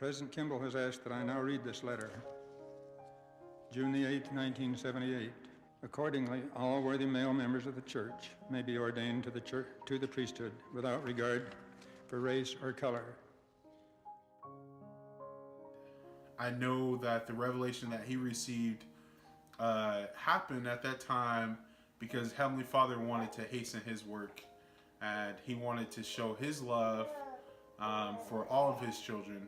President Kimball has asked that I now read this letter. June the 8th, 1978. Accordingly, all worthy male members of the church may be ordained to the priesthood without regard for race or color. I know that the revelation that he received happened at that time because Heavenly Father wanted to hasten his work, and he wanted to show his love for all of his children,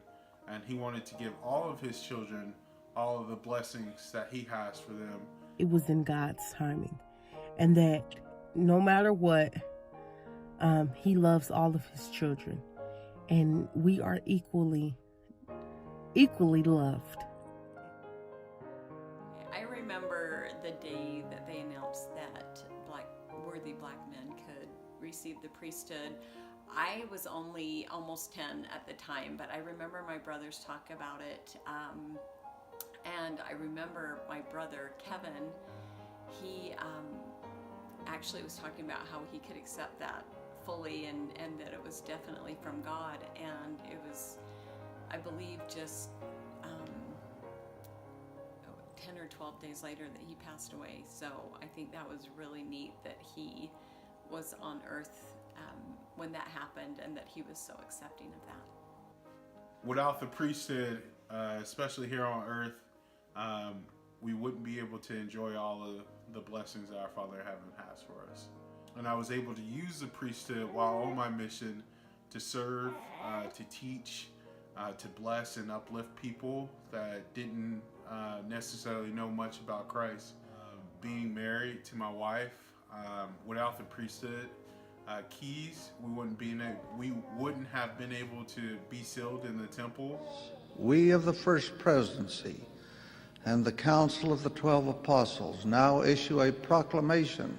and he wanted to give all of his children all of the blessings that he has for them. It was in God's timing, and that no matter what, he loves all of his children, and we are equally loved. I remember the day that they announced that worthy black men could receive the priesthood. I was only almost 10 at the time, but I remember my brothers talk about it. And I remember my brother, Kevin, he actually was talking about how he could accept that fully and that it was definitely from God. And it was, I believe, just 10 or 12 days later that he passed away. So I think that was really neat that he was on earth when that happened and that he was so accepting of that. Without the priesthood, especially here on earth, we wouldn't be able to enjoy all of the blessings that our Father in Heaven has for us. And I was able to use the priesthood while on my mission to serve, to teach, to bless and uplift people that didn't necessarily know much about Christ. Being married to my wife, without the priesthood keys, we wouldn't have been able to be sealed in the temple. We of the First Presidency and the Council of the 12 Apostles now issue a proclamation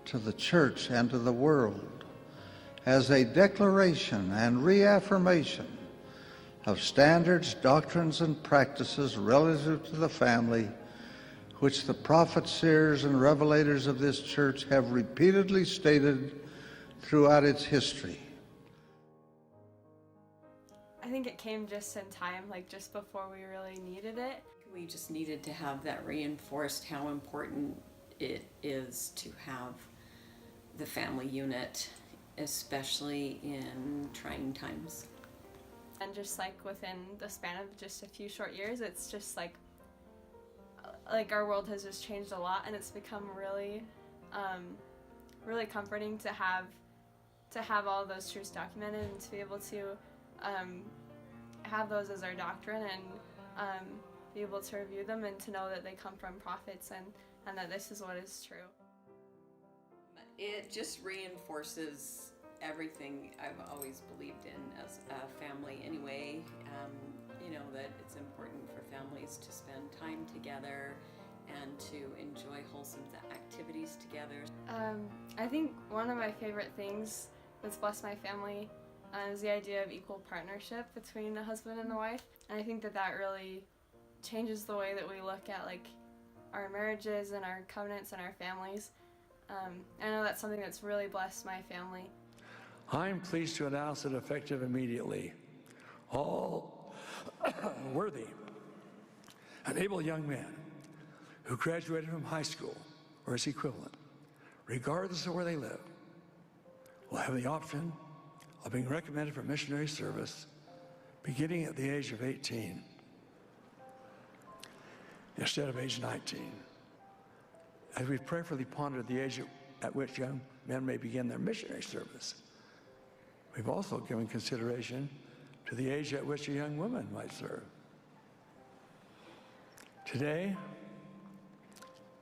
to the Church and to the world as a declaration and reaffirmation of standards, doctrines, and practices relative to the family, which the prophets, seers, and revelators of this church have repeatedly stated throughout its history. I think it came just in time, like just before we really needed it. We just needed to have that reinforced how important it is to have the family unit, especially in trying times. And just like within the span of just a few short years, it's just like our world has just changed a lot, and it's become really, really comforting to have all those truths documented and to be able to have those as our doctrine and be able to review them and to know that they come from prophets and that this is what is true. It just reinforces everything I've always believed in as a family anyway. That it's important for families to spend time together and to enjoy wholesome activities together. I think one of my favorite things that's blessed my family is the idea of equal partnership between the husband and the wife. And I think that really changes the way that we look at our marriages and our covenants and our families. I know that's something that's really blessed my family. I am pleased to announce that effective immediately, all worthy and able young men who graduated from high school or its equivalent, regardless of where they live, will have the option of being recommended for missionary service beginning at the age of 18 instead of age 19. As we've prayerfully pondered the age at which young men may begin their missionary service, we've also given consideration to the age at which a young woman might serve. Today,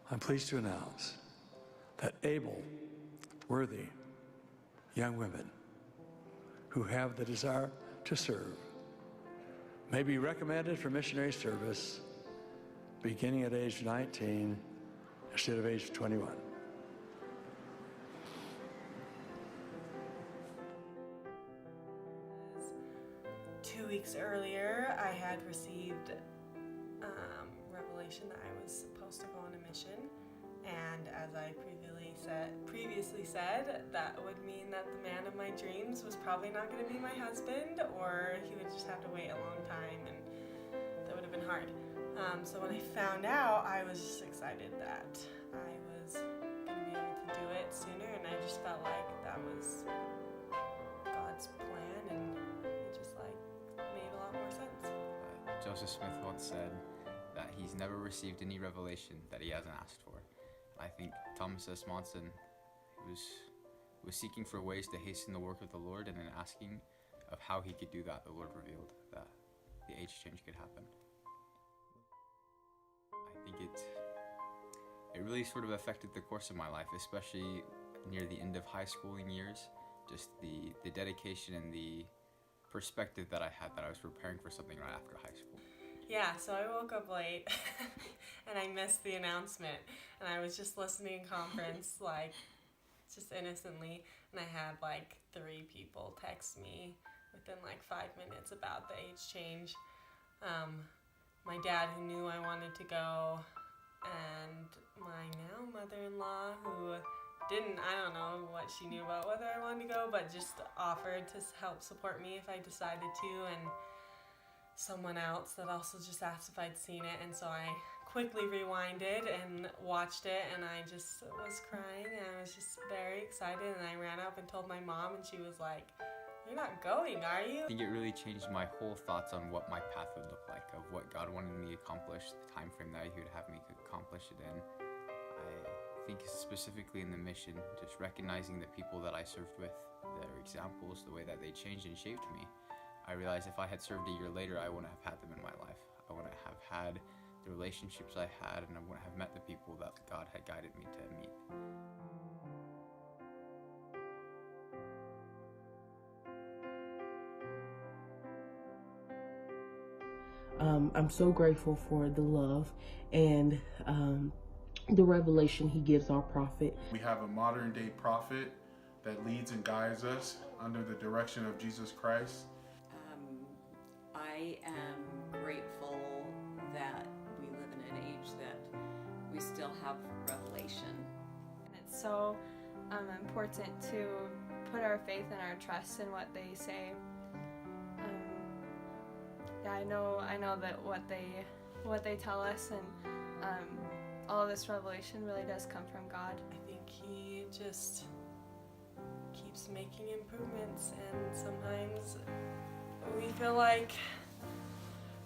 I'm pleased to announce that able, worthy young women who have the desire to serve may be recommended for missionary service beginning at age 19 instead of age 21. 2 weeks earlier, I had received revelation that I was supposed to go on a mission, And as I previously said, that would mean that the man of my dreams was probably not going to be my husband, or he would just have to wait a long time, and that would have been hard. So when I found out, I was just excited that I was going to be able to do it sooner, and I just felt like that was God's plan, and it just made a lot more sense. Joseph Smith once said that he's never received any revelation that he hasn't asked for. I think Thomas S. Monson was seeking for ways to hasten the work of the Lord, and in asking of how he could do that, the Lord revealed that the age change could happen. I think it really sort of affected the course of my life, especially near the end of high schooling years. Just the dedication and the perspective that I had that I was preparing for something right after high school. Yeah, so I woke up late and I missed the announcement, and I was just listening to conference just innocently, and I had 3 people text me within 5 minutes about the age change. My dad, who knew I wanted to go, and my now mother-in-law, who I don't know what she knew about whether I wanted to go, but just offered to help support me if I decided to, and someone else that also just asked if I'd seen it, and so I quickly rewinded and watched it, and I just was crying, and I was just very excited, and I ran up and told my mom, and she was like, "You're not going, are you?" I think it really changed my whole thoughts on what my path would look like, of what God wanted me to accomplish, the time frame that He would have me accomplish it in. I think specifically in the mission, just recognizing the people that I served with, their examples, the way that they changed and shaped me. I realized if I had served a year later, I wouldn't have had them in my life. I wouldn't have had the relationships I had, and I wouldn't have met the people that God had guided me to meet. I'm so grateful for the love and the revelation he gives our prophet. We have a modern day prophet that leads and guides us under the direction of Jesus Christ. I am grateful that we live in an age that we still have revelation. It's so important to put our faith and our trust in what they say. I know that what they tell us and all of this revelation really does come from God. I think He just keeps making improvements, and sometimes we feel like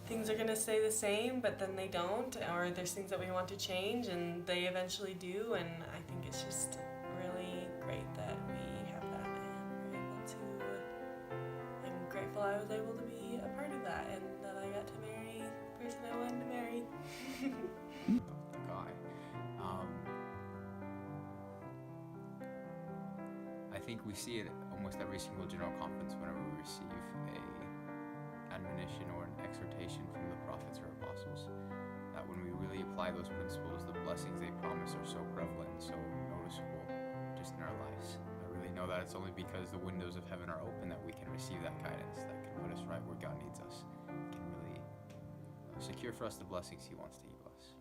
things are going to stay the same, but then they don't, or there's things that we want to change, and they eventually do, and I think it's just really great that we have that, and we're able to, I'm grateful I was able to be a part of that, and that I got to marry the person I wanted to marry. I think we see it almost every single general conference whenever we receive a admonition or an exhortation from the prophets or apostles, that when we really apply those principles, the blessings they promise are so prevalent and so noticeable just in our lives. I really know that it's only because the windows of heaven are open that we can receive that guidance, that can put us right where God needs us, can really secure for us the blessings He wants to give us.